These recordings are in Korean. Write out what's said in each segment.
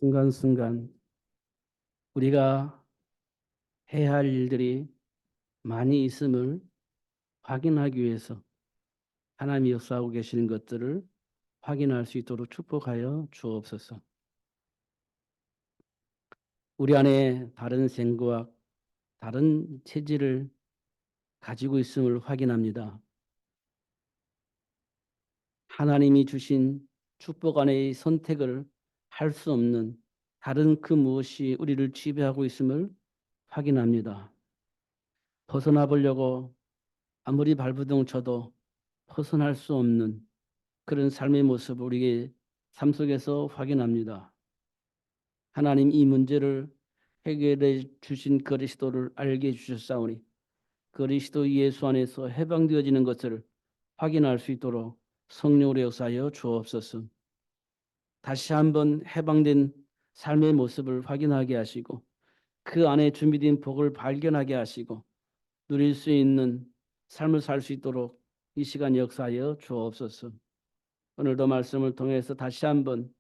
순간순간 우리가 해야 할 일들이 많이 있음을 확인하기 위해서 하나님이 역사하고 계시는 것들을 확인할 수 있도록 축복하여 주옵소서. 우리 안에 다른 생각, 다른 체질을 가지고 있음을 확인합니다. 하나님이 주신 축복 안에의 선택을 할 수 없는 다른 그 무엇이 우리를 지배하고 있음을 확인합니다. 벗어나 보려고 아무리 발버둥 쳐도 벗어날 수 없는 그런 삶의 모습을 우리의 삶 속에서 확인합니다. 하나님 이 문제를 해결해 주신 그리스도를 알게 해주셨사오니 그리스도 예수 안에서 해방되어지는 것을 확인할 수 있도록 성령으로 역사하여 주옵소서. 다시 한번 해방된 삶의 모습을 확인하게 하시고 그 안에 준비된 복을 발견하게 하시고 누릴 수 있는 삶을 살 수 있도록 이 시간 역사하여 주옵소서. 오늘도 말씀을 통해서 다시 한번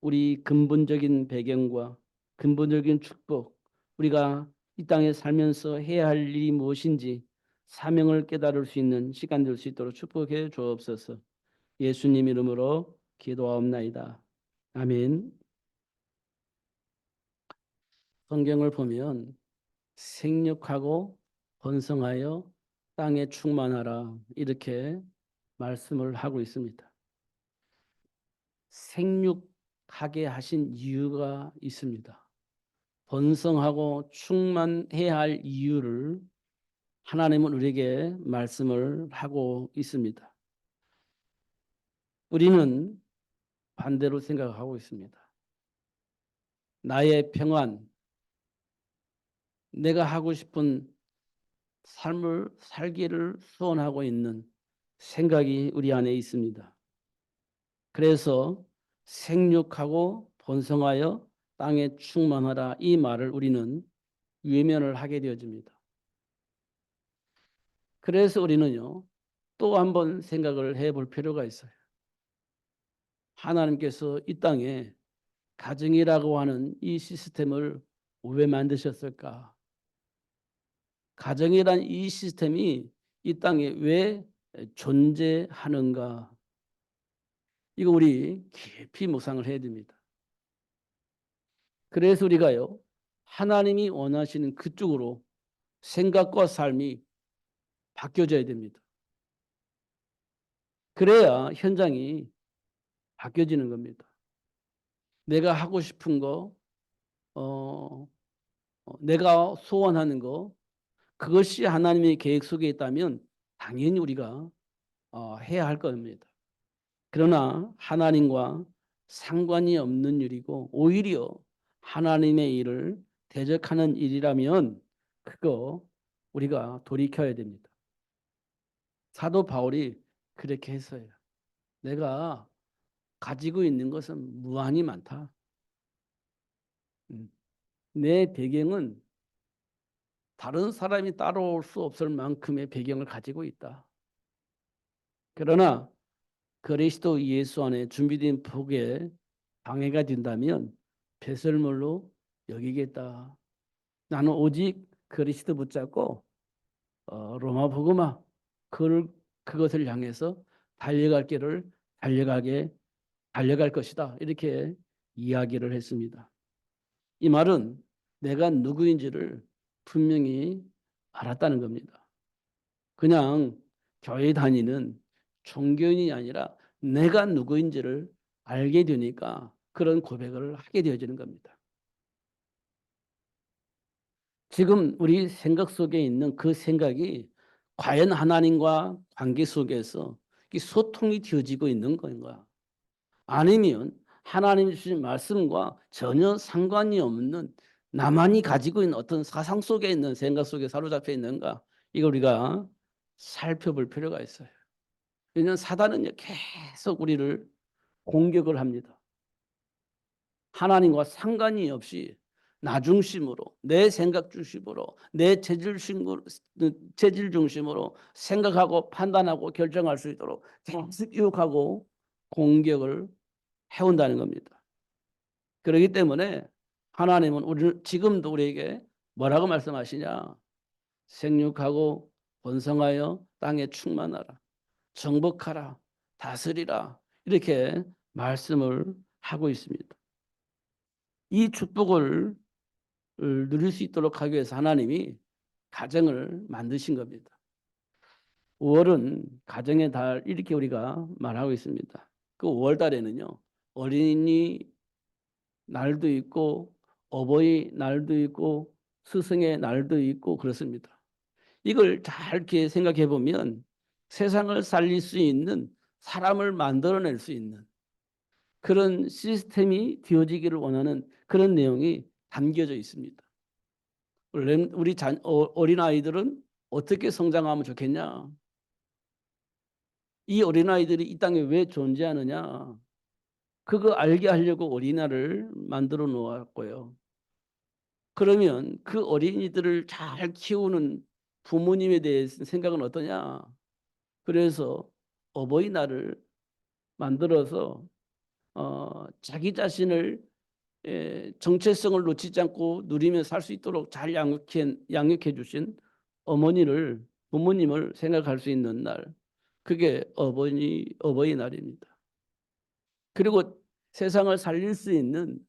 우리 근본적인 배경과 근본적인 축복, 우리가 이 땅에 살면서 해야 할 일이 무엇인지 사명을 깨달을 수 있는 시간 될 수 있도록 축복해 주옵소서. 예수님 이름으로 기도하옵나이다. 아멘. 성경을 보면 생육하고 번성하여 땅에 충만하라 이렇게 말씀을 하고 있습니다. 생육하게 하신 이유가 있습니다. 번성하고 충만해야 할 이유를 하나님은 우리에게 말씀을 하고 있습니다. 우리는 반대로 생각하고 있습니다. 나의 평안, 내가 하고 싶은 삶을 살기를 소원하고 있는 생각이 우리 안에 있습니다. 그래서 생육하고 번성하여 땅에 충만하라 이 말을 우리는 외면을 하게 되어집니다. 그래서 우리는요 또 한번 생각을 해볼 필요가 있어요. 하나님께서 이 땅에 가정이라고 하는 이 시스템을 왜 만드셨을까? 가정이란 이 시스템이 이 땅에 왜 존재하는가? 이거 우리 깊이 묵상을 해야 됩니다. 그래서 우리가요 하나님이 원하시는 그쪽으로 생각과 삶이 바뀌어져야 됩니다. 그래야 현장이 바뀌어지는 겁니다. 내가 하고 싶은 거, 내가 소원하는 거, 그것이 하나님의 계획 속에 있다면 당연히 우리가 해야 할 겁니다. 그러나 하나님과 상관이 없는 일이고 오히려 하나님의 일을 대적하는 일이라면 그거 우리가 돌이켜야 됩니다. 사도 바울이 그렇게 했어요. 내가 가지고 있는 것은 무한히 많다. 내 배경은 다른 사람이 따라올 수 없을 만큼의 배경을 가지고 있다. 그러나 그리스도 예수 안에 준비된 복에 방해가 된다면 배설물로 여기겠다. 나는 오직 그리스도 붙잡고 로마 복음화 그것을 향해서 달려갈 길을 달려갈 것이다. 이렇게 이야기를 했습니다. 이 말은 내가 누구인지를 분명히 알았다는 겁니다. 그냥 교회 다니는 종교인이 아니라 내가 누구인지를 알게 되니까 그런 고백을 하게 되어지는 겁니다. 지금 우리 생각 속에 있는 그 생각이 과연 하나님과 관계 속에서 소통이 되어지고 있는 건가? 아니면 하나님 주신 말씀과 전혀 상관이 없는 나만이 가지고 있는 어떤 사상 속에 있는 생각 속에 사로잡혀 있는가? 이거 우리가 살펴볼 필요가 있어요. 왜냐하면 사단은 계속 우리를 공격을 합니다. 하나님과 상관이 없이 나 중심으로 내 생각 중심으로 내 체질 중심으로 생각하고 판단하고 결정할 수 있도록 계속 유혹하고 공격을 해온다는 겁니다. 그렇기 때문에 하나님은 지금도 우리에게 뭐라고 말씀하시냐? 생육하고 번성하여 땅에 충만하라. 정복하라. 다스리라. 이렇게 말씀을 하고 있습니다. 이 축복을 누릴 수 있도록 하기 위해서 하나님이 가정을 만드신 겁니다. 5월은 가정의 달 이렇게 우리가 말하고 있습니다. 그 5월 달에는요. 어린이 날도 있고 어버이 날도 있고 스승의 날도 있고 그렇습니다. 이걸 잘 이렇게 생각해 보면 세상을 살릴 수 있는 사람을 만들어낼 수 있는 그런 시스템이 되어지기를 원하는 그런 내용이 담겨져 있습니다. 우리 어린아이들은 어떻게 성장하면 좋겠냐? 이 어린아이들이 이 땅에 왜 존재하느냐? 그거 알게 하려고 어린아이를 만들어 놓았고요. 그러면 그 어린이들을 잘 키우는 부모님에 대해서 생각은 어떠냐? 그래서 어버이날을 만들어서 자기 자신을 정체성을 놓치지 않고 누리며 살 수 있도록 잘 양육해 주신 부모님을 생각할 수 있는 날. 그게 어버이날입니다. 그리고 세상을 살릴 수 있는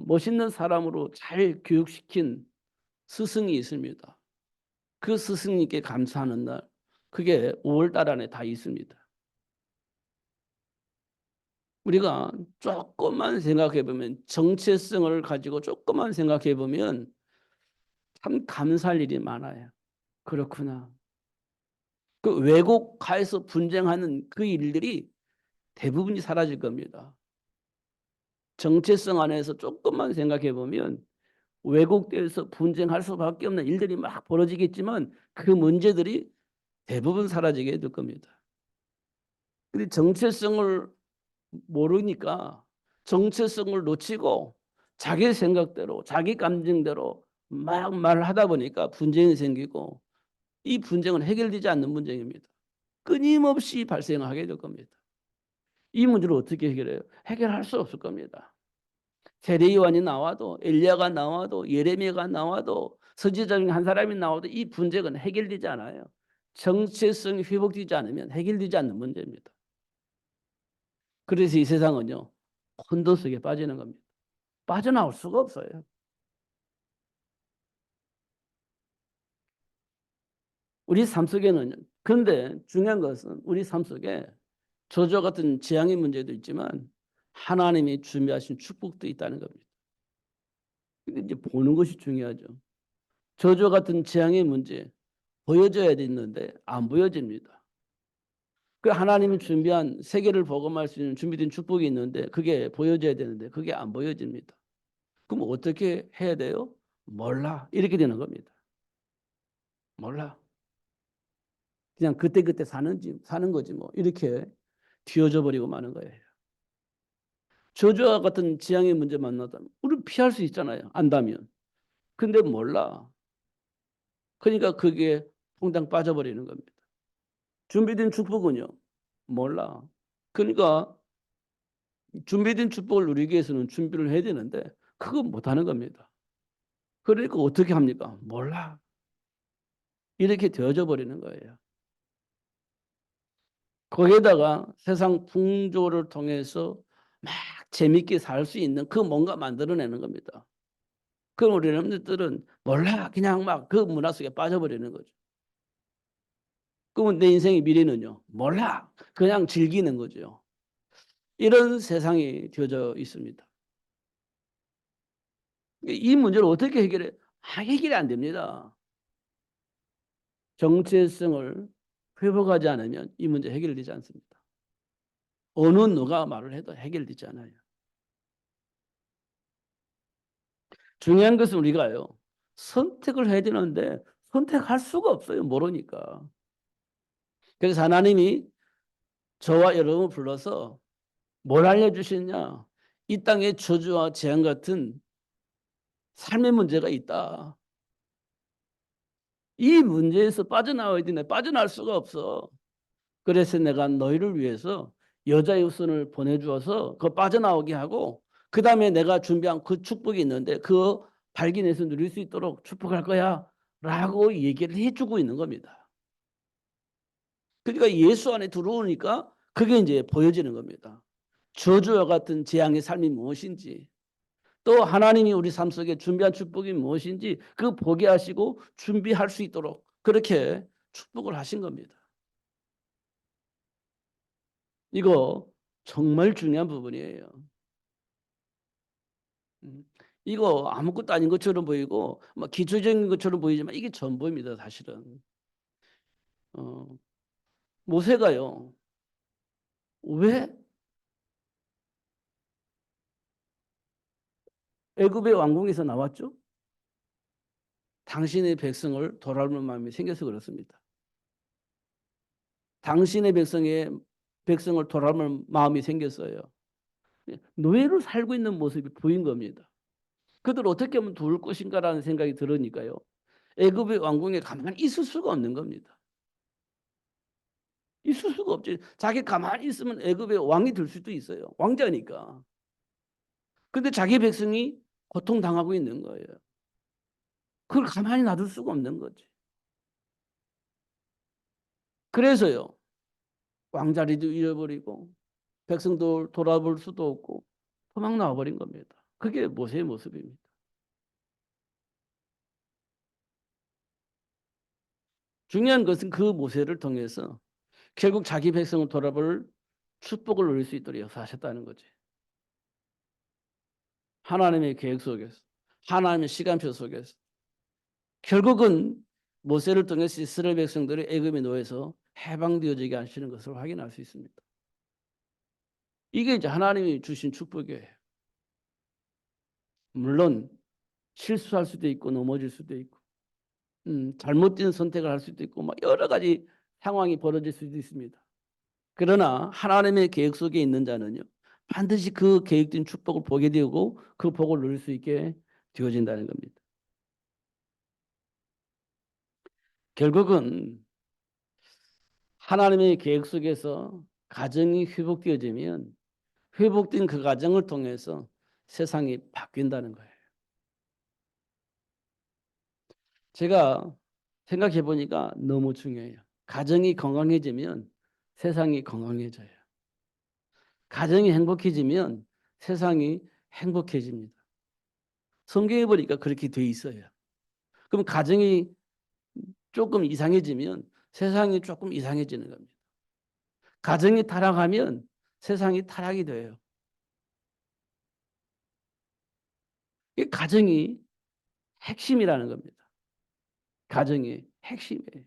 멋있는 사람으로 잘 교육시킨 스승이 있습니다. 그 스승님께 감사하는 날. 그게 5월 달 안에 다 있습니다. 우리가 조금만 생각해 보면 정체성을 가지고 조금만 생각해 보면 참 감사할 일이 많아요. 그렇구나. 그 왜곡하여서 분쟁하는 그 일들이 대부분이 사라질 겁니다. 정체성 안에서 조금만 생각해 보면 왜곡돼서 분쟁할 수밖에 없는 일들이 막 벌어지겠지만 그 문제들이 대부분 사라지게 될 겁니다. 근데 정체성을 모르니까 정체성을 놓치고 자기 생각대로 자기 감정대로 막 말하다 보니까 분쟁이 생기고 이 분쟁은 해결되지 않는 문제입니다. 끊임없이 발생하게 될 겁니다. 이 문제를 어떻게 해결해요? 해결할 수 없을 겁니다. 세례요한이 나와도 엘리야가 나와도 예레미야가 나와도 선지자 중 한 사람이 나와도 이 분쟁은 해결되지 않아요. 정체성이 회복되지 않으면 해결되지 않는 문제입니다. 그래서 이 세상은요. 혼돈 속에 빠지는 겁니다. 빠져나올 수가 없어요. 우리 삶 속에는 그런데 중요한 것은 우리 삶 속에 저주와 같은 재앙의 문제도 있지만 하나님이 준비하신 축복도 있다는 겁니다. 근데 이제 보는 것이 중요하죠. 저주와 같은 재앙의 문제 보여져야 되는데 안 보여집니다. 그 하나님이 준비한 세계를 복음할 수 있는 준비된 축복이 있는데 그게 보여져야 되는데 그게 안 보여집니다. 그럼 어떻게 해야 돼요? 몰라. 이렇게 되는 겁니다. 몰라. 그냥 그때그때 사는 거지 뭐. 이렇게 뒤어져 버리고 마는 거예요. 저주와 같은 지향의 문제 만나다면 우리 피할 수 있잖아요. 안다면. 근데 몰라. 그러니까 그게 퐁당 빠져버리는 겁니다. 준비된 축복은요. 몰라. 그러니까 준비된 축복을 누리기 위해서는 준비를 해야 되는데 그거 못하는 겁니다. 그러니까 어떻게 합니까? 몰라. 이렇게 되어져 버리는 거예요. 거기에다가 세상 풍조를 통해서 막 재밌게 살 수 있는 그 뭔가 만들어내는 겁니다. 그럼 우리 여러분들은 몰라 그냥 막 그 문화 속에 빠져버리는 거죠. 그러면 내 인생의 미래는요. 몰라 그냥 즐기는 거죠. 이런 세상이 되어져 있습니다. 이 문제를 어떻게 해결해? 해결이 안 됩니다. 정체성을 회복하지 않으면 이 문제 해결되지 않습니다. 어느 누가 말을 해도 해결되지 않아요. 중요한 것은 우리가요. 선택을 해야 되는데 선택할 수가 없어요. 모르니까. 그래서 하나님이 저와 여러분을 불러서 뭘 알려주시느냐. 이 땅에 저주와 재앙 같은 삶의 문제가 있다. 이 문제에서 빠져나와야 되는데 빠져나올 수가 없어. 그래서 내가 너희를 위해서 여자의 우선을 보내주어서 그 빠져나오게 하고 그 다음에 내가 준비한 그 축복이 있는데 그 발견해서 누릴 수 있도록 축복할 거야 라고 얘기를 해주고 있는 겁니다. 그러니까 예수 안에 들어오니까 그게 이제 보여지는 겁니다. 저주와 같은 재앙의 삶이 무엇인지 또 하나님이 우리 삶 속에 준비한 축복이 무엇인지 그 보게 하시고 준비할 수 있도록 그렇게 축복을 하신 겁니다. 이거 정말 중요한 부분이에요. 이거 아무것도 아닌 것처럼 보이고 막 기초적인 것처럼 보이지만 이게 전부입니다. 사실은. 어, 모세가요. 왜 애굽의 왕궁에서 나왔죠? 당신의 백성을 돌아보는 마음이 생겨서 그렇습니다. 당신의 백성을 돌아보는 마음이 생겼어요. 노예로 살고 있는 모습이 보인 겁니다. 그들 어떻게 하면 도울 것인가라는 생각이 들으니까요. 애굽의 왕궁에 가만히 있을 수가 없는 겁니다. 있을 수가 없지. 자기 가만히 있으면 애굽의 왕이 될 수도 있어요. 왕자니까. 근데 자기 백성이 고통당하고 있는 거예요. 그걸 가만히 놔둘 수가 없는 거지. 그래서요. 왕자리도 잃어버리고 백성도 돌아볼 수도 없고 도망 나와버린 겁니다. 그게 모세의 모습입니다. 중요한 것은 그 모세를 통해서 결국 자기 백성을 돌아볼 축복을 누릴 수 있도록 역사하셨다는 거지. 하나님의 계획 속에서, 하나님의 시간표 속에서 결국은 모세를 통해서 이스라엘 백성들이 애굽의 노예에서 해방되어지게 하시는 것을 확인할 수 있습니다. 이게 이제 하나님이 주신 축복이에요. 물론 실수할 수도 있고 넘어질 수도 있고 잘못된 선택을 할 수도 있고 막 여러 가지 상황이 벌어질 수도 있습니다. 그러나 하나님의 계획 속에 있는 자는요. 반드시 그 계획된 축복을 보게 되고 그 복을 누릴 수 있게 되어진다는 겁니다. 결국은 하나님의 계획 속에서 가정이 회복되어지면 회복된 그 가정을 통해서 세상이 바뀐다는 거예요. 제가 생각해 보니까 너무 중요해요. 가정이 건강해지면 세상이 건강해져요. 가정이 행복해지면 세상이 행복해집니다. 성경에 보니까 그렇게 돼 있어요. 그럼 가정이 조금 이상해지면 세상이 조금 이상해지는 겁니다. 가정이 타락하면 세상이 타락이 돼요. 이 가정이 핵심이라는 겁니다. 가정이 핵심이에요.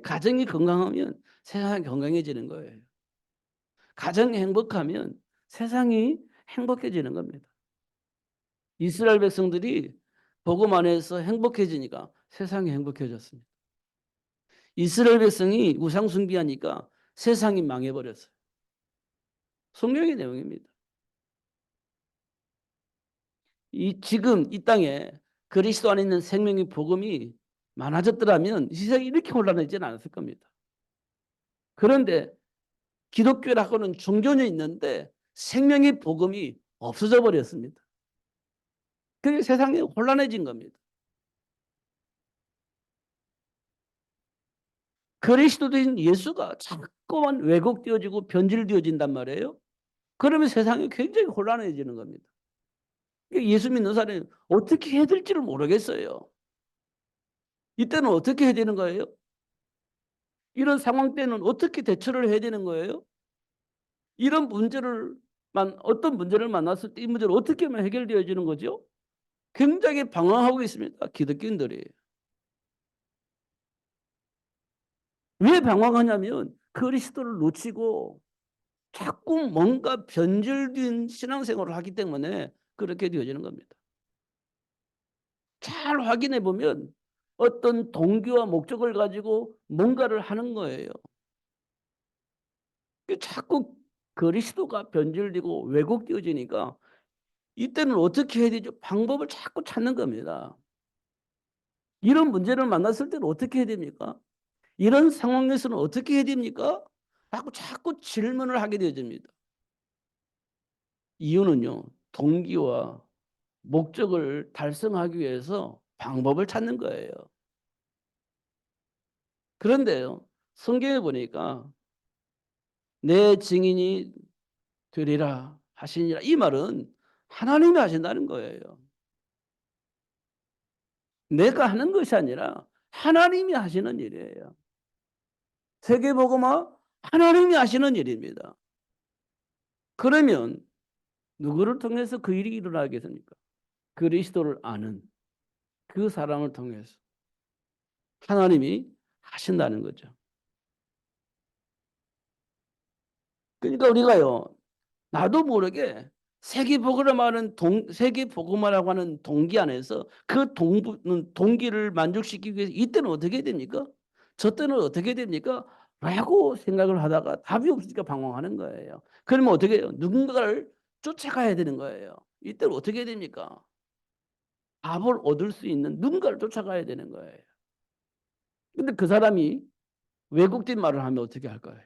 가정이 건강하면 세상이 건강해지는 거예요. 가정이 행복하면 세상이 행복해지는 겁니다. 이스라엘 백성들이 복음 안에서 행복해지니까 세상이 행복해졌습니다. 이스라엘 백성이 우상 숭배하니까 세상이 망해버렸어요. 성경의 내용입니다. 지금 이 땅에 그리스도 안에 있는 생명의 복음이 많아졌더라면 이 세상이 이렇게 혼란해지는 않았을 겁니다. 그런데 기독교라고는 종교는 있는데 생명의 복음이 없어져 버렸습니다. 그게 세상이 혼란해진 겁니다. 그리스도인 예수가 자꾸만 왜곡되어지고 변질되어진단 말이에요. 그러면 세상이 굉장히 혼란해지는 겁니다. 예수 믿는 사람이 어떻게 해야 될지를 모르겠어요. 이때는 어떻게 해야 되는 거예요? 이런 상황 때는 어떻게 대처를 해야 되는 거예요? 이런 어떤 문제를 만났을 때 이 문제를 어떻게 하면 해결되어지는 거죠? 굉장히 방황하고 있습니다. 기독교인들이. 왜 방황하냐면 그리스도를 놓치고 자꾸 뭔가 변질된 신앙생활을 하기 때문에 그렇게 되어지는 겁니다. 잘 확인해 보면 어떤 동기와 목적을 가지고 뭔가를 하는 거예요. 자꾸 그리스도가 변질되고 왜곡되어지니까 이때는 어떻게 해야 되죠? 방법을 자꾸 찾는 겁니다. 이런 문제를 만났을 때는 어떻게 해야 됩니까? 이런 상황에서는 어떻게 해야 됩니까? 자꾸 질문을 하게 되어집니다. 이유는요, 동기와 목적을 달성하기 위해서 방법을 찾는 거예요. 그런데요, 성경에 보니까 내 증인이 되리라 하시니라, 이 말은 하나님이 하신다는 거예요. 내가 하는 것이 아니라 하나님이 하시는 일이에요. 세계복음화 하나님이 하시는 일입니다. 그러면 누구를 통해서 그 일이 일어나겠습니까? 그리스도를 아는 그 사람을 통해서 하나님이 하신다는 거죠. 그러니까 우리가요, 나도 모르게 세계복음화라고 하는 동기 안에서 그 동기를 만족시키기 위해서 이때는 어떻게 됩니까? 저 때는 어떻게 됩니까? 라고 생각을 하다가 답이 없으니까 방황하는 거예요. 그러면 어떻게 해요? 누군가를 쫓아가야 되는 거예요. 이때는 어떻게 됩니까? 답을 얻을 수 있는 누군가를 쫓아가야 되는 거예요. 근데 그 사람이 왜곡된 말을 하면 어떻게 할 거예요?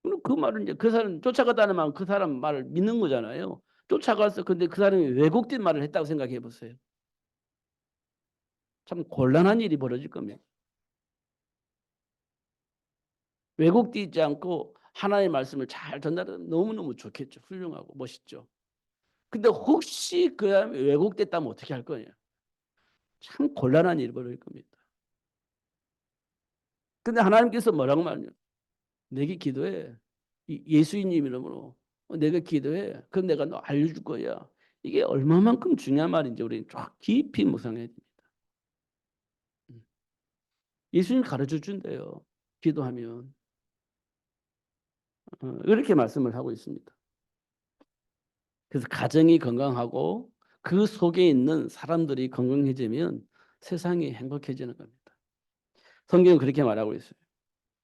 그럼 그 말은 이제 그 사람 쫓아갔다는 말은 그 사람 말을 믿는 거잖아요. 쫓아가서 근데 그 사람이 왜곡된 말을 했다고 생각해 보세요. 참 곤란한 일이 벌어질 겁니다. 왜곡되지 않고 하나님의 말씀을 잘 전달하면 너무너무 좋겠죠. 훌륭하고 멋있죠. 근데 혹시 그 사람이 왜곡됐다면 어떻게 할 거냐? 참 곤란한 일이 벌어질 겁니다. 근데 하나님께서 뭐라고 말하냐? 내게 기도해. 예수님 이름으로 내가 기도해. 그럼 내가 너 알려줄 거야. 이게 얼마만큼 중요한 말인지 우리는 쫙 깊이 묵상해야 됩니다. 예수님 가르쳐 준대요. 기도하면. 이렇게 말씀을 하고 있습니다. 그래서 가정이 건강하고 그 속에 있는 사람들이 건강해지면 세상이 행복해지는 겁니다. 성경은 그렇게 말하고 있어요.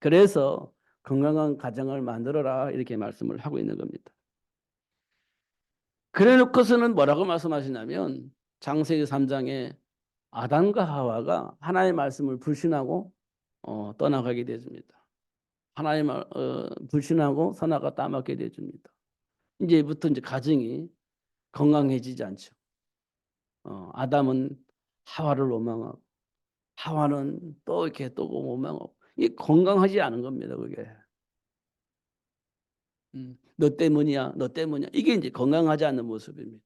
그래서 건강한 가정을 만들어라 이렇게 말씀을 하고 있는 겁니다. 그래 놓고서는 뭐라고 말씀하시냐면 창세기 3장에 아담과 하와가 하나님의 말씀을 불신하고 떠나가게 되어집니다. 하나님을 불신하고 선악과 따먹게 되어집니다. 이제부터 이제 가정이 건강해지지 않죠. 아담은 하와를 원망하고 하와는 또 이렇게 또 원망하고 이게 건강하지 않은 겁니다. 그게. 너 때문이야, 너 때문이야. 이게 이제 건강하지 않는 모습입니다.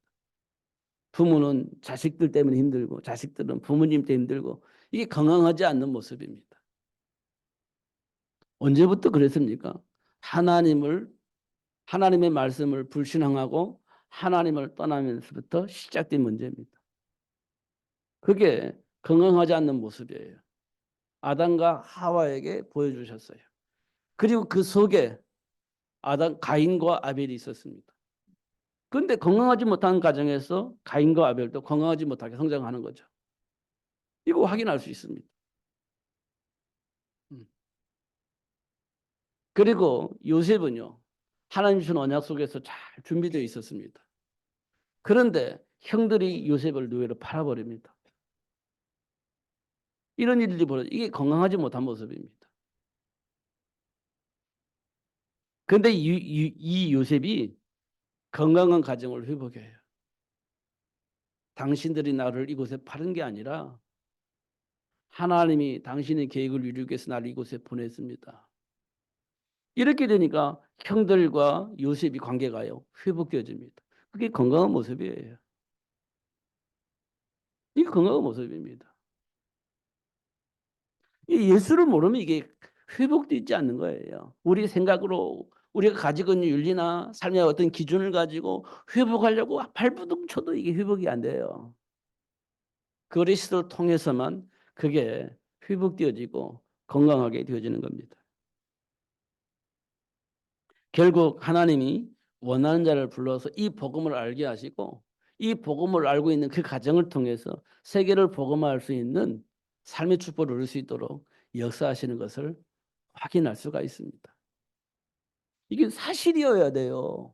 부모는 자식들 때문에 힘들고 자식들은 부모님 때문에 힘들고 이게 건강하지 않는 모습입니다. 언제부터 그랬습니까? 하나님의 말씀을 불신앙하고 하나님을 떠나면서부터 시작된 문제입니다. 그게 건강하지 않는 모습이에요. 아담과 하와에게 보여주셨어요. 그리고 그 속에 가인과 아벨이 있었습니다. 그런데 건강하지 못한 가정에서 가인과 아벨도 건강하지 못하게 성장하는 거죠. 이거 확인할 수 있습니다. 그리고 요셉은요, 하나님 주신 언약 속에서 잘 준비되어 있었습니다. 그런데 형들이 요셉을 노예로 팔아버립니다. 이런 일들이 벌어져. 이게 건강하지 못한 모습입니다. 그런데 이 요셉이 건강한 가정을 회복해요. 당신들이 나를 이곳에 파는 게 아니라 하나님이 당신의 계획을 이루기 위해서 나를 이곳에 보냈습니다. 이렇게 되니까 형들과 요셉이 관계가요, 회복되어집니다. 그게 건강한 모습이에요. 이게 건강한 모습입니다. 예수를 모르면 이게 회복되지 않는 거예요. 우리 생각으로 우리가 가지고 있는 윤리나 삶의 어떤 기준을 가지고 회복하려고 발버둥 쳐도 이게 회복이 안 돼요. 그리스도를 통해서만 그게 회복되어지고 건강하게 되어지는 겁니다. 결국 하나님이 원하는 자를 불러서 이 복음을 알게 하시고 이 복음을 알고 있는 그 가정을 통해서 세계를 복음화할 수 있는 삶의 축복을 누릴 수 있도록 역사하시는 것을 확인할 수가 있습니다. 이게 사실이어야 돼요.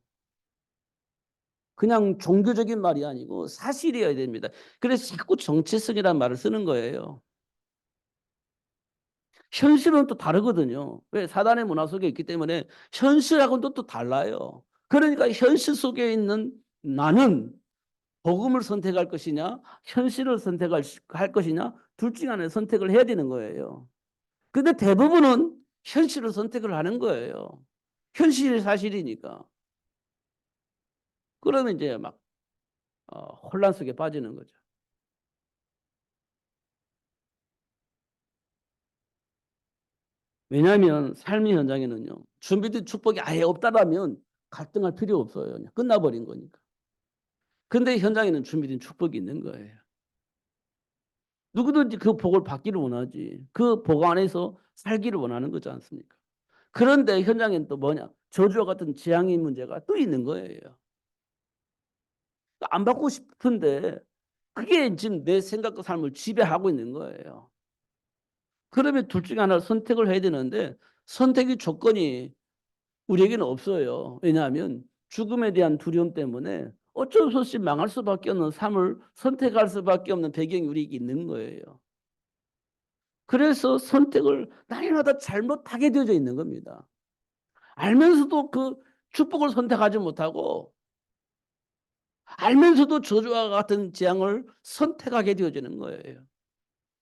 그냥 종교적인 말이 아니고 사실이어야 됩니다. 그래서 자꾸 정체성이라는 말을 쓰는 거예요. 현실은 또 다르거든요. 왜? 사단의 문화 속에 있기 때문에 현실하고는 또 달라요. 그러니까 현실 속에 있는 나는 복음을 선택할 것이냐, 현실을 선택할 할 것이냐, 둘 중 하나의 선택을 해야 되는 거예요. 근데 대부분은 현실을 선택을 하는 거예요. 현실이 사실이니까. 그러면 이제 막 혼란 속에 빠지는 거죠. 왜냐하면 삶의 현장에는요, 준비된 축복이 아예 없다라면 갈등할 필요 없어요. 그냥 끝나버린 거니까. 근데 현장에는 준비된 축복이 있는 거예요. 누구든지 그 복을 받기를 원하지. 그 복 안에서 살기를 원하는 거지 않습니까? 그런데 현장에는 또 뭐냐? 저주와 같은 재앙의 문제가 또 있는 거예요. 안 받고 싶은데 그게 지금 내 생각과 삶을 지배하고 있는 거예요. 그러면 둘 중에 하나를 선택을 해야 되는데 선택의 조건이 우리에게는 없어요. 왜냐하면 죽음에 대한 두려움 때문에 어쩔 수 없이 망할 수밖에 없는 삶을 선택할 수밖에 없는 배경이 우리에게 있는 거예요. 그래서 선택을 날마다 잘못하게 되어져 있는 겁니다. 알면서도 그 축복을 선택하지 못하고 알면서도 저주와 같은 재앙을 선택하게 되어지는 거예요.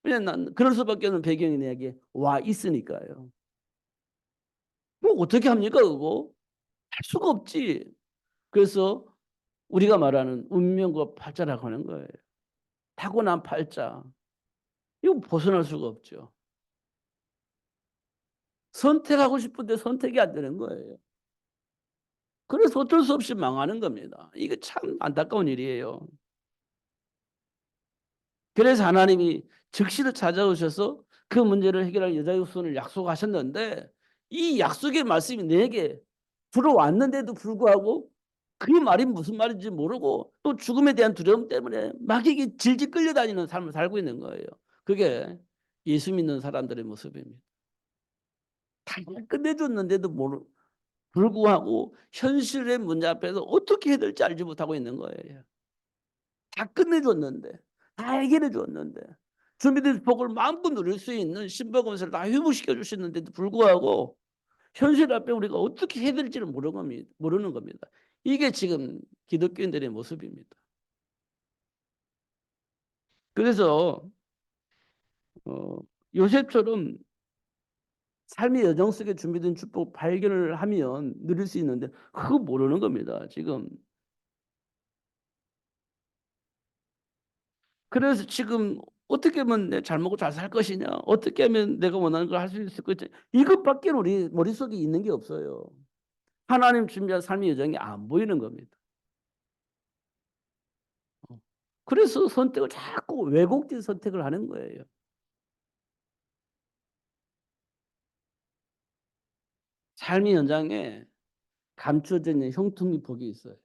왜냐면 난 그럴 수밖에 없는 배경이 내게 와 있으니까요. 뭐 어떻게 합니까 그거? 할 수가 없지. 그래서 우리가 말하는 운명과 팔자라고 하는 거예요. 타고난 팔자. 이거 벗어날 수가 없죠. 선택하고 싶은데 선택이 안 되는 거예요. 그래서 어쩔 수 없이 망하는 겁니다. 이게 참 안타까운 일이에요. 그래서 하나님이 즉시로 찾아오셔서 그 문제를 해결할 여자의 손을 약속하셨는데 이 약속의 말씀이 내게 들어왔는데도 불구하고 그 말이 무슨 말인지 모르고 또 죽음에 대한 두려움 때문에 막 이게 질질 끌려다니는 삶을 살고 있는 거예요. 그게 예수 믿는 사람들의 모습입니다. 다 끝내줬는데도 불구하고 현실의 문제 앞에서 어떻게 해야 될지 알지 못하고 있는 거예요. 다 끝내줬는데, 다 해결해 줬는데, 준비된 복을 마음껏 누릴 수 있는 신박원세를 다 회복시켜 주셨는데도 불구하고 현실 앞에 우리가 어떻게 해야 될지를 모르는 겁니다. 이게 지금 기독교인들의 모습입니다. 그래서 어, 요셉처럼 삶의 여정 속에 준비된 축복 발견을 하면 누릴 수 있는데 그거 모르는 겁니다. 지금. 그래서 지금 어떻게 하면 내 잘 먹고 잘 살 것이냐? 어떻게 하면 내가 원하는 걸 할 수 있을 것이냐? 이것밖에 우리 머릿속에 있는 게 없어요. 하나님 준비한 삶의 여정이 안 보이는 겁니다. 그래서 선택을 자꾸 왜곡된 선택을 하는 거예요. 삶의 현장에 감춰져 있는 형통의 복이 있어요.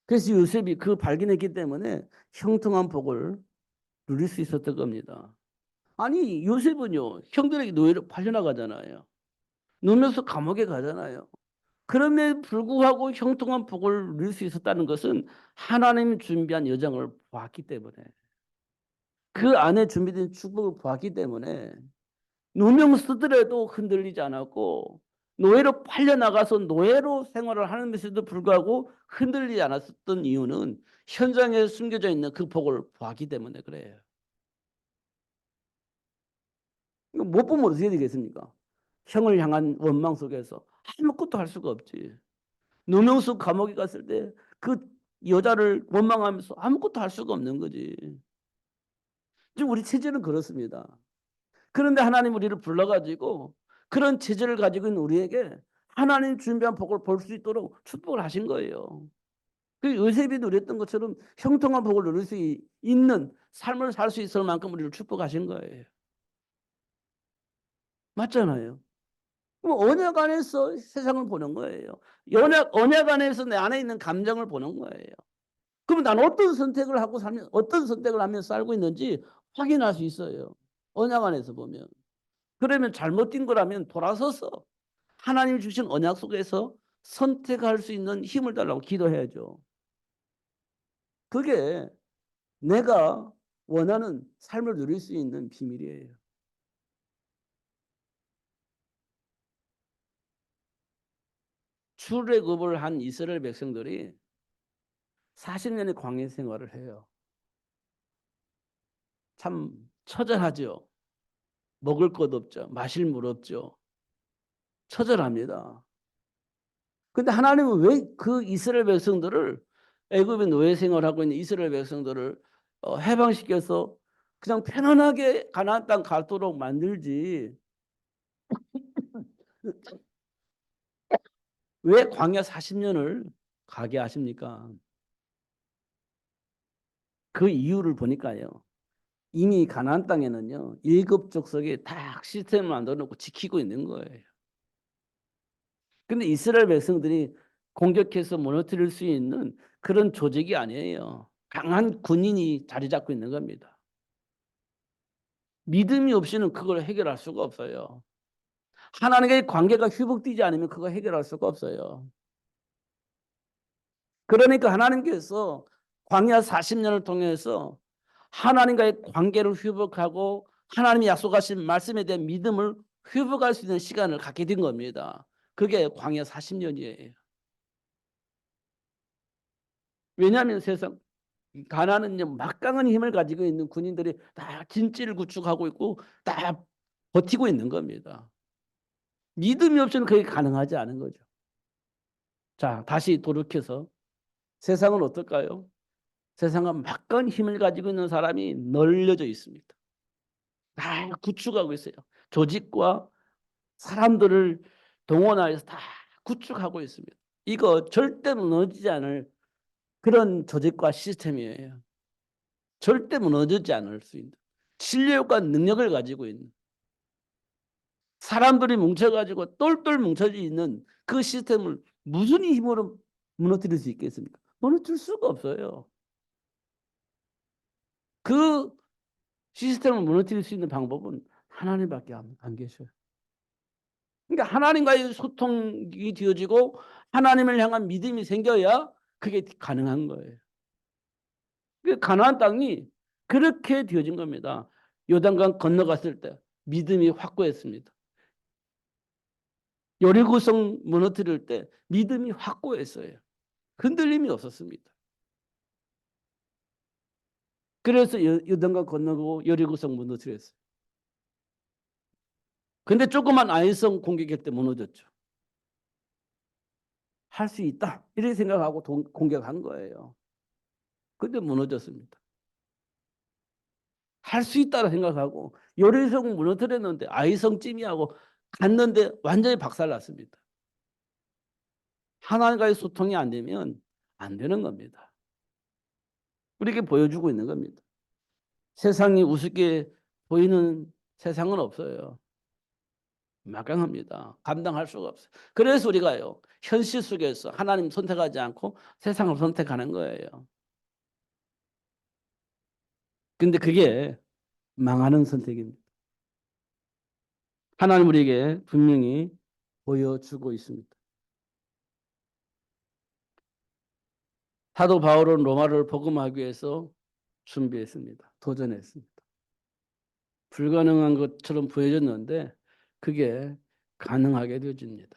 그래서 요셉이 그 발견했기 때문에 형통한 복을 누릴 수 있었던 겁니다. 아니 요셉은요 형들에게 노예로 팔려나가잖아요. 누면서 감옥에 가잖아요. 그럼에도 불구하고 형통한 복을 누릴 수 있었다는 것은 하나님이 준비한 여정을 보았기 때문에 그 안에 준비된 축복을 보았기 때문에 누명 쓰더라도 흔들리지 않았고 노예로 팔려나가서 노예로 생활을 하는데도 불구하고 흔들리지 않았었던 이유는 현장에 숨겨져 있는 그 복을 보았기 때문에 그래요. 못 보면 어떻게 되겠습니까? 형을 향한 원망 속에서 아무것도 할 수가 없지. 누명수 감옥에 갔을 때 그 여자를 원망하면서 아무것도 할 수가 없는 거지. 지금 우리 체질은 그렇습니다. 그런데 하나님 우리를 불러가지고 그런 체질을 가지고 있는 우리에게 하나님 준비한 복을 볼 수 있도록 축복을 하신 거예요. 그 요셉이 누렸던 것처럼 형통한 복을 누릴 수 있는 삶을 살 수 있을 만큼 우리를 축복하신 거예요. 맞잖아요. 그럼 언약 안에서 세상을 보는 거예요. 언약 안에서 내 안에 있는 감정을 보는 거예요. 그럼 난 어떤 선택을 하면 살고 있는지 확인할 수 있어요. 언약 안에서 보면. 그러면 잘못된 거라면 돌아서서 하나님 주신 언약 속에서 선택할 수 있는 힘을 달라고 기도해야죠. 그게 내가 원하는 삶을 누릴 수 있는 비밀이에요. 출애굽을 한 이스라엘 백성들이 40년의 광야 생활을 해요. 참 처절하죠. 먹을 것 없죠. 마실 물 없죠. 처절합니다. 근데 하나님은 왜 그 이스라엘 백성들을 애굽의 노예 생활하고 있는 이스라엘 백성들을 해방시켜서 그냥 편안하게 가나안 땅 가도록 만들지 왜 광야 40년을 가게 하십니까? 그 이유를 보니까요. 이미 가나안 땅에는요. 일곱 족속이 다 시스템을 만들어 놓고 지키고 있는 거예요. 근데 이스라엘 백성들이 공격해서 무너뜨릴 수 있는 그런 조직이 아니에요. 강한 군인이 자리 잡고 있는 겁니다. 믿음이 없이는 그걸 해결할 수가 없어요. 하나님과의 관계가 회복되지 않으면 그거 해결할 수가 없어요. 그러니까 하나님께서 광야 40년을 통해서 하나님과의 관계를 회복하고 하나님이 약속하신 말씀에 대한 믿음을 회복할 수 있는 시간을 갖게 된 겁니다. 그게 광야 40년이에요. 왜냐하면 세상 가나안은 막강한 힘을 가지고 있는 군인들이 다 진지를 구축하고 있고 다 버티고 있는 겁니다. 믿음이 없이는 그게 가능하지 않은 거죠. 자, 다시 돌이켜서 세상은 어떨까요? 세상은 막강한 힘을 가지고 있는 사람이 널려져 있습니다. 다 구축하고 있어요. 조직과 사람들을 동원하여서 다 구축하고 있습니다. 이거 절대 무너지지 않을 그런 조직과 시스템이에요. 절대 무너지지 않을 수 있는 실력과 능력을 가지고 있는 사람들이 뭉쳐가지고 똘똘 뭉쳐져 있는 그 시스템을 무슨 힘으로 무너뜨릴 수 있겠습니까? 무너뜨릴 수가 없어요. 그 시스템을 무너뜨릴 수 있는 방법은 하나님밖에 안 계셔요. 그러니까 하나님과의 소통이 되어지고 하나님을 향한 믿음이 생겨야 그게 가능한 거예요. 그 가나안 땅이 그렇게 되어진 겁니다. 요단강 건너갔을 때 믿음이 확고했습니다. 여리고성 무너뜨릴 때 믿음이 확고했어요. 흔들림이 없었습니다. 그래서 요단강 건너고 여리고성 무너뜨렸어요. 근데 조그만 아이성 공격할 때 무너졌죠. 할 수 있다 이렇게 생각하고 공격한 거예요. 근데 무너졌습니다. 할 수 있다고 생각하고 여리고성 무너뜨렸는데 아이성 찜이하고 갔는데 완전히 박살났습니다. 하나님과의 소통이 안 되면 안 되는 겁니다. 우리에게 보여주고 있는 겁니다. 세상이 우습게 보이는 세상은 없어요. 막강합니다. 감당할 수가 없어요. 그래서 우리가요. 현실 속에서 하나님 선택하지 않고 세상을 선택하는 거예요. 근데 그게 망하는 선택입니다. 하나님 우리에게 분명히 보여주고 있습니다. 사도 바울은 로마를 복음하기 위해서 준비했습니다. 도전했습니다. 불가능한 것처럼 보여졌는데 그게 가능하게 되어집니다.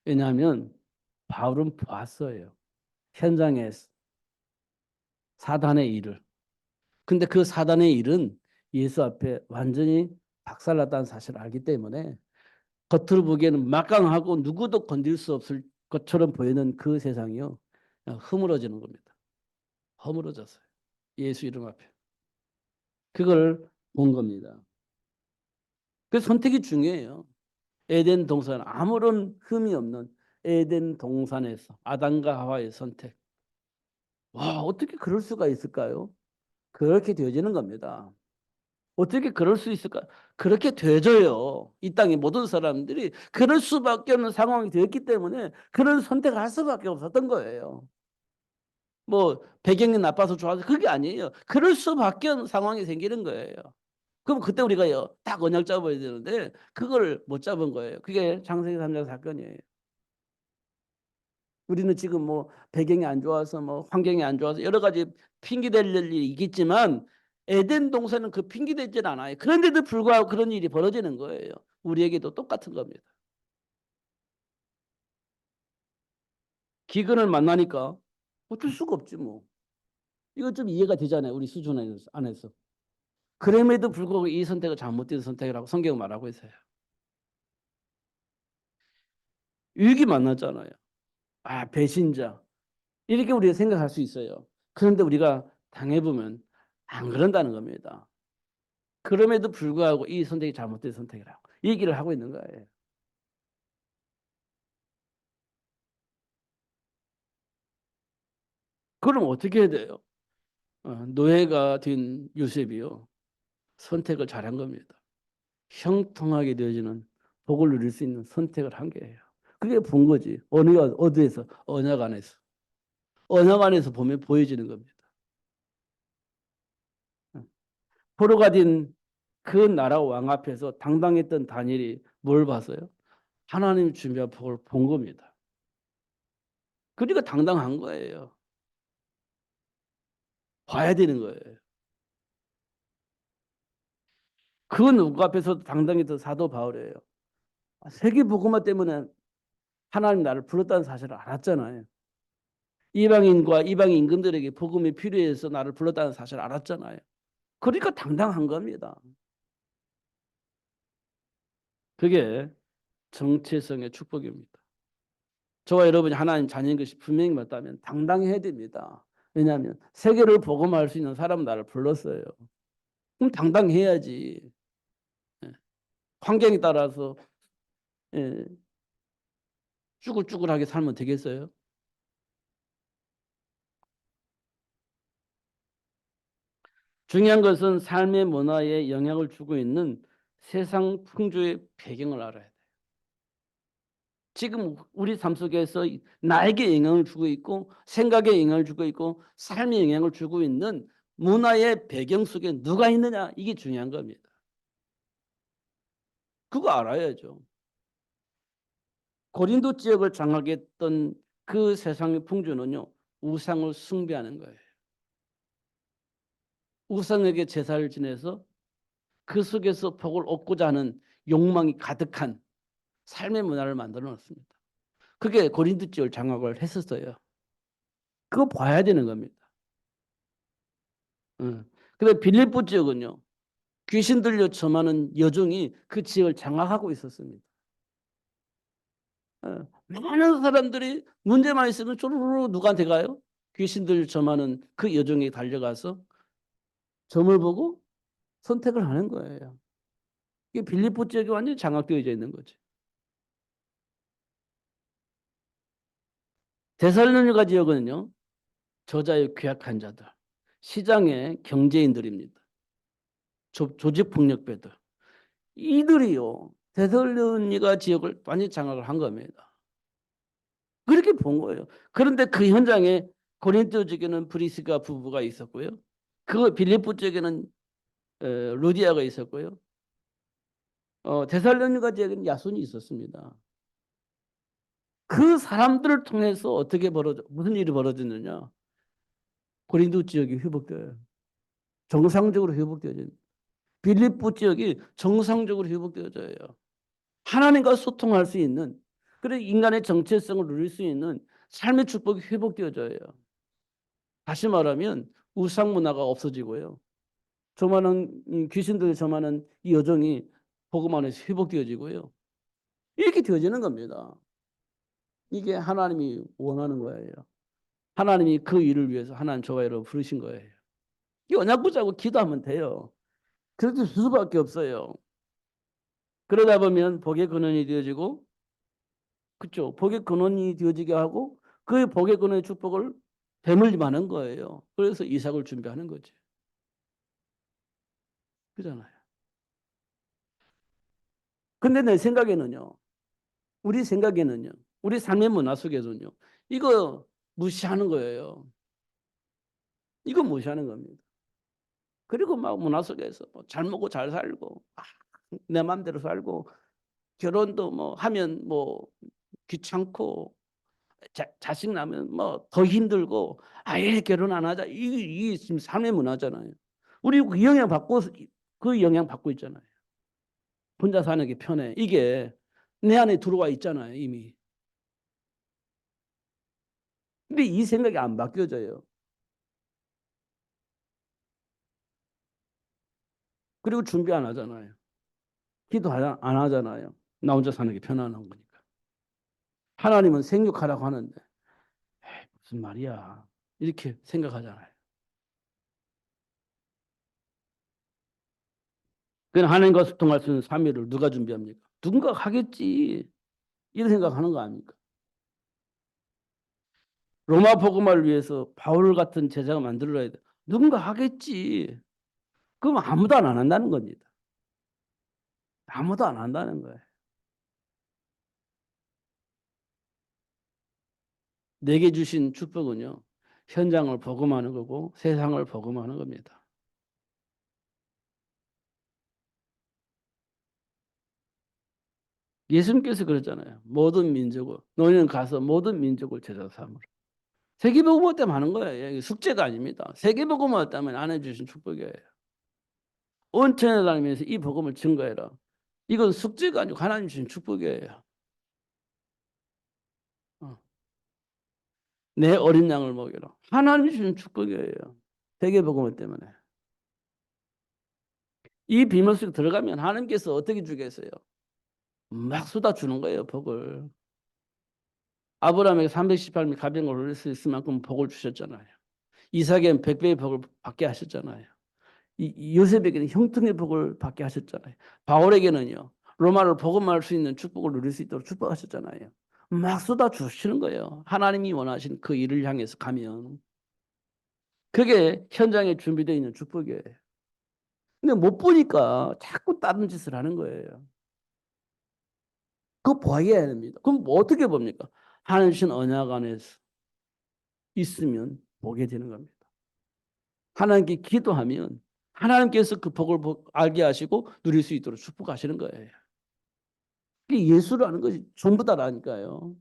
왜냐하면 바울은 봤어요. 현장에 사단의 일을. 근데 그 사단의 일은 예수 앞에 완전히 박살났다는 사실을 알기 때문에 겉으로 보기에는 막강하고 누구도 건들 수 없을 것처럼 보이는 그 세상이요. 허물어지는 겁니다. 허물어졌어요. 예수 이름 앞에. 그걸 본 겁니다. 그 선택이 중요해요. 에덴 동산 아무런 흠이 없는 에덴 동산에서 아담과 하와의 선택. 와, 어떻게 그럴 수가 있을까요? 그렇게 되어지는 겁니다. 어떻게 그럴 수 있을까? 그렇게 되어져요. 이 땅의 모든 사람들이 그럴 수밖에 없는 상황이 되었기 때문에 그런 선택을 할 수밖에 없었던 거예요. 뭐 배경이 나빠서 좋아서 그게 아니에요. 그럴 수밖에 없는 상황이 생기는 거예요. 그럼 그때 우리가요 딱 언약 잡아야 되는데 그걸 못 잡은 거예요. 그게 창세기 3장 사건이에요. 우리는 지금 뭐 배경이 안 좋아서 뭐 환경이 안 좋아서 여러 가지 핑계 댈 일이 있겠지만 에덴 동산은 그 핑계 대질 않아요. 그런데도 불구하고 그런 일이 벌어지는 거예요. 우리에게도 똑같은 겁니다. 기근을 만나니까 어쩔 수가 없지 뭐. 이거 좀 이해가 되잖아요. 우리 수준 안에서. 그럼에도 불구하고 이 선택은 잘못된 선택이라고 성경은 말하고 있어요. 위기 만났잖아요. 아, 배신자. 이렇게 우리가 생각할 수 있어요. 그런데 우리가 당해보면 안 그런다는 겁니다. 그럼에도 불구하고 이 선택이 잘못된 선택이라고 얘기를 하고 있는 거예요. 그럼 어떻게 해야 돼요? 노예가 된 요셉이요. 선택을 잘한 겁니다. 형통하게 되어지는 복을 누릴 수 있는 선택을 한 거예요. 그게 본 거지. 어디에서? 언약 안에서. 언약 안에서 보면 보여지는 겁니다. 포로가 된 그 나라 왕 앞에서 당당했던 다니엘이 뭘 봤어요? 하나님 준비한 복을 본 겁니다. 그러니까 당당한 거예요. 봐야 되는 거예요. 그 누구 앞에서 당당했던 사도 바울이에요. 세계 복음화 때문에 하나님 나를 불렀다는 사실을 알았잖아요. 이방인과 이방 임금들에게 복음이 필요해서 나를 불렀다는 사실을 알았잖아요. 그러니까 당당한 겁니다. 그게 정체성의 축복입니다. 저와 여러분이 하나님 자녀인 것이 분명히 맞다면 당당해야 됩니다. 왜냐하면 세계를 복음할 수 있는 사람 나를 불렀어요. 그럼 당당해야지. 예. 환경에 따라서 예, 쭈글쭈글하게 살면 되겠어요? 중요한 것은 삶의 문화에 영향을 주고 있는 세상 풍조의 배경을 알아야 돼요. 지금 우리 삶 속에서 나에게 영향을 주고 있고 생각에 영향을 주고 있고 삶에 영향을 주고 있는 문화의 배경 속에 누가 있느냐 이게 중요한 겁니다. 그거 알아야죠. 고린도 지역을 장악했던 그 세상의 풍조는요. 우상을 숭배하는 거예요. 우상에게 제사를 지내서 그 속에서 복을 얻고자 하는 욕망이 가득한 삶의 문화를 만들어 놨습니다. 그게 고린도 지역을 장악을 했었어요. 그거 봐야 되는 겁니다. 근데 빌립보 지역은요. 귀신 들려 점하는 여종이 그 지역을 장악하고 있었습니다. 많은 사람들이 문제만 있으면 쪼르르 누구한테 가요? 귀신 들려 점하는 그 여종에 달려가서 점을 보고 선택을 하는 거예요. 이게 빌립보 지역이 완전히 장악되어 있는 거죠. 데살로니가 지역은요. 저자의 괴악한 자들, 시장의 경제인들입니다. 조직폭력배들. 이들이요. 데살로니가 지역을 완전히 장악을 한 겁니다. 그렇게 본 거예요. 그런데 그 현장에 고린도 지역에는 브리스가 부부가 있었고요. 그 빌립보 지역에는 루디아가 있었고요. 데살로니가 지역에는 야손이 있었습니다. 그 사람들을 통해서 무슨 일이 벌어졌느냐? 고린도 지역이 회복돼요. 정상적으로 회복되어져요. 빌립보 지역이 정상적으로 회복되어져요. 하나님과 소통할 수 있는 그래 인간의 정체성을 누릴 수 있는 삶의 축복이 회복되어져요. 다시 말하면 우상 문화가 없어지고요. 저만한 귀신들 저만한 이 여정이 복음 안에서 회복되어지고요. 이렇게 되어지는 겁니다. 이게 하나님이 원하는 거예요. 하나님이 그 일을 위해서 하나님 저와 여러분 부르신 거예요. 이 언약 붙잡고 기도하면 돼요. 그래도 수밖에 없어요. 그러다 보면 복의 근원이 되어지고, 그렇죠? 복의 근원이 되어지게 하고 그 복의 근원의 축복을 되물림하는 거예요. 그래서 이삭을 준비하는 거지. 그잖아요. 근데 내 생각에는요. 우리 생각에는요. 우리 삶의 문화 속에서는요. 이거 무시하는 거예요. 이거 무시하는 겁니다. 그리고 막 문화 속에서 뭐잘 먹고 잘 살고 내 마음대로 살고 결혼도 뭐 하면 뭐 귀찮고 자식 나면 뭐 더 힘들고 아예 결혼 안 하자 이게 지금 삶의 문화잖아요. 우리 그 영향 받고 있잖아요. 혼자 사는 게 편해. 이게 내 안에 들어와 있잖아요 이미. 근데 이 생각이 안 바뀌어져요. 그리고 준비 안 하잖아요. 기도 안 하잖아요. 나 혼자 사는 게 편안한 거니까. 하나님은 생육하라고 하는데 에이, 무슨 말이야. 이렇게 생각하잖아요. 그냥 하나님과 소통할 수 있는 삼위를 누가 준비합니까? 누군가 하겠지. 이런 생각하는 거 아닙니까? 로마 복음화를 위해서 바울 같은 제자가 만들어야 돼. 누군가 하겠지. 그럼 아무도 안 한다는 겁니다. 아무도 안 한다는 거예요. 내게 주신 축복은요. 현장을 복음하는 거고 세상을 복음하는 겁니다. 예수님께서 그랬잖아요. 모든 민족을 너희는 가서 모든 민족을 제자 삼으라. 세계복음화 때문에 하는 거예요. 숙제가 아닙니다. 세계복음화 때문에 안 해주신 축복이에요. 온 천에 다니면서 이 복음을 증거해라. 이건 숙제가 아니고 하나님 주신 축복이에요. 어. 내 어린 양을 먹여라. 하나님 주신 축복이에요. 세계복음화 때문에. 이 비밀 속에 들어가면 하나님께서 어떻게 주겠어요? 막 쏟아주는 거예요, 복을. 아브라함에게 318명 가병을 올릴 수 있을 만큼 복을 주셨잖아요. 이삭에게는 100배의 복을 받게 하셨잖아요. 요셉에게는 형통의 복을 받게 하셨잖아요. 바울에게는요. 로마를 복음할 수 있는 축복을 누릴 수 있도록 축복하셨잖아요. 막 쏟아주시는 거예요. 하나님이 원하시는 그 일을 향해서 가면. 그게 현장에 준비되어 있는 축복이에요. 근데 못 보니까 자꾸 다른 짓을 하는 거예요. 그거 봐야 됩니다. 그럼 뭐 어떻게 봅니까? 하나님 신 언약 안에서 있으면 보게 되는 겁니다. 하나님께 기도하면 하나님께서 그 복을 알게 하시고 누릴 수 있도록 축복하시는 거예요. 예수를 아는 것이 전부 다라니까요.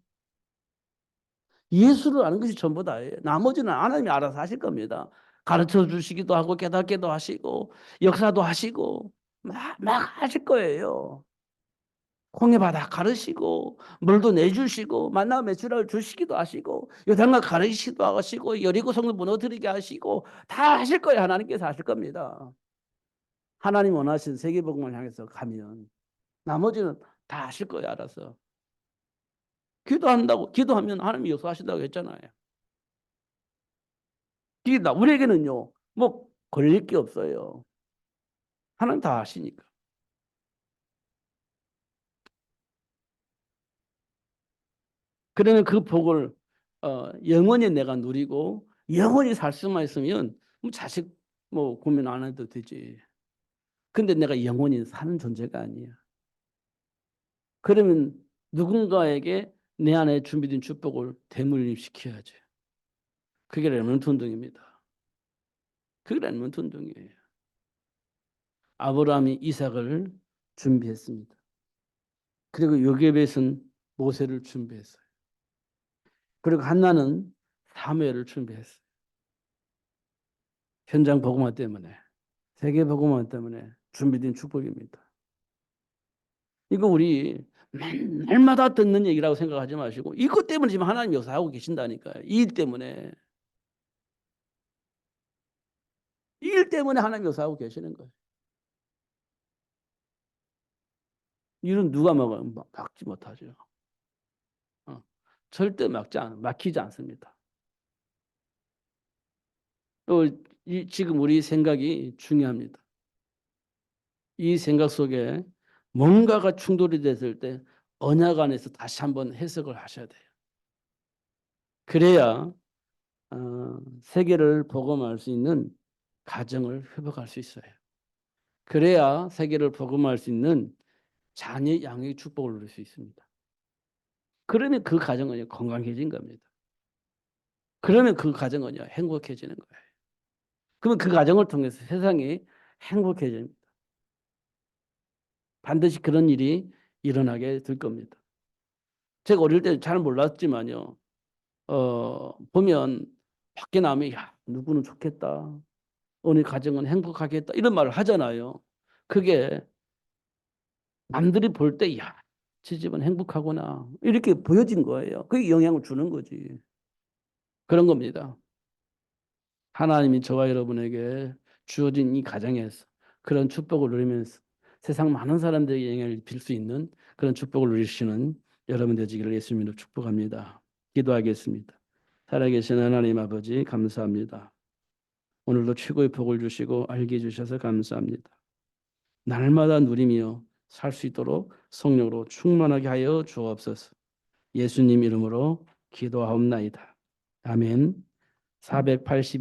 예수를 아는 것이 전부 다예요. 나머지는 하나님이 알아서 하실 겁니다. 가르쳐 주시기도 하고 깨닫게도 하시고 역사도 하시고 막 하실 거예요. 홍해 바다 가르시고 물도 내주시고 만나 메추라를 주시기도 하시고 요단강 가르시기도 하시고 여리고 성도 무너뜨리게 하시고 다 하실 거예요. 하나님께서 하실 겁니다. 하나님 원하신 세계복음을 향해서 가면 나머지는 다 하실 거예요. 알아서. 기도한다고 기도하면 하나님이 역사하신다고 했잖아요. 기다 우리에게는요. 뭐 걸릴 게 없어요. 하나님 다 하시니까. 그러면 그 복을 영원히 내가 누리고 영원히 살 수만 있으면 뭐 자식 뭐 고민 안 해도 되지. 근데 내가 영원히 사는 존재가 아니야. 그러면 누군가에게 내 안에 준비된 축복을 대물림시켜야지. 그게 렘넌트 운동입니다. 그게 렘넌트 운동이에요. 아브라함이 이삭을 준비했습니다. 그리고 요게벳은 모세를 준비했어요. 그리고 한나는 사무엘을 준비했어요. 현장 복음화 때문에, 세계 복음화 때문에 준비된 축복입니다. 이거 우리 날마다 듣는 얘기라고 생각하지 마시고 이것 때문에 지금 하나님 역사하고 계신다니까요. 이 일 때문에. 이 일 때문에 하나님 역사하고 계시는 거예요. 일은 누가 막지 못하죠. 어. 절대 막히지 않습니다. 또 지금 우리 생각이 중요합니다. 이 생각 속에 뭔가가 충돌이 됐을 때 언약 안에서 다시 한번 해석을 하셔야 돼요. 그래야 세계를 복음할 수 있는 가정을 회복할 수 있어요. 그래야 세계를 복음할 수 있는 자녀 양육의 축복을 누릴 수 있습니다. 그러면 그 가정은 건강해진 겁니다. 그러면 그 가정은 행복해지는 거예요. 그러면 그 가정을 통해서 세상이 행복해집니다. 반드시 그런 일이 일어나게 될 겁니다. 제가 어릴 때 잘 몰랐지만요. 보면 밖에 나면 야 누구는 좋겠다. 어느 가정은 행복하겠다. 이런 말을 하잖아요. 그게 남들이 볼 때 야, 저 집은 행복하구나. 이렇게 보여진 거예요. 그게 영향을 주는 거지. 그런 겁니다. 하나님이 저와 여러분에게 주어진 이 가정에서 그런 축복을 누리면서 세상 많은 사람들에게 영향을 빌 수 있는 그런 축복을 누리시는 여러분 되시기를 예수님으로 축복합니다. 기도하겠습니다. 살아계신 하나님 아버지 감사합니다. 오늘도 최고의 복을 주시고 알게 해주셔서 감사합니다. 날마다 누리며 살 수 있도록 성령으로 충만하게 하여 주옵소서. 예수님 이름으로 기도하옵나이다. 아멘. 482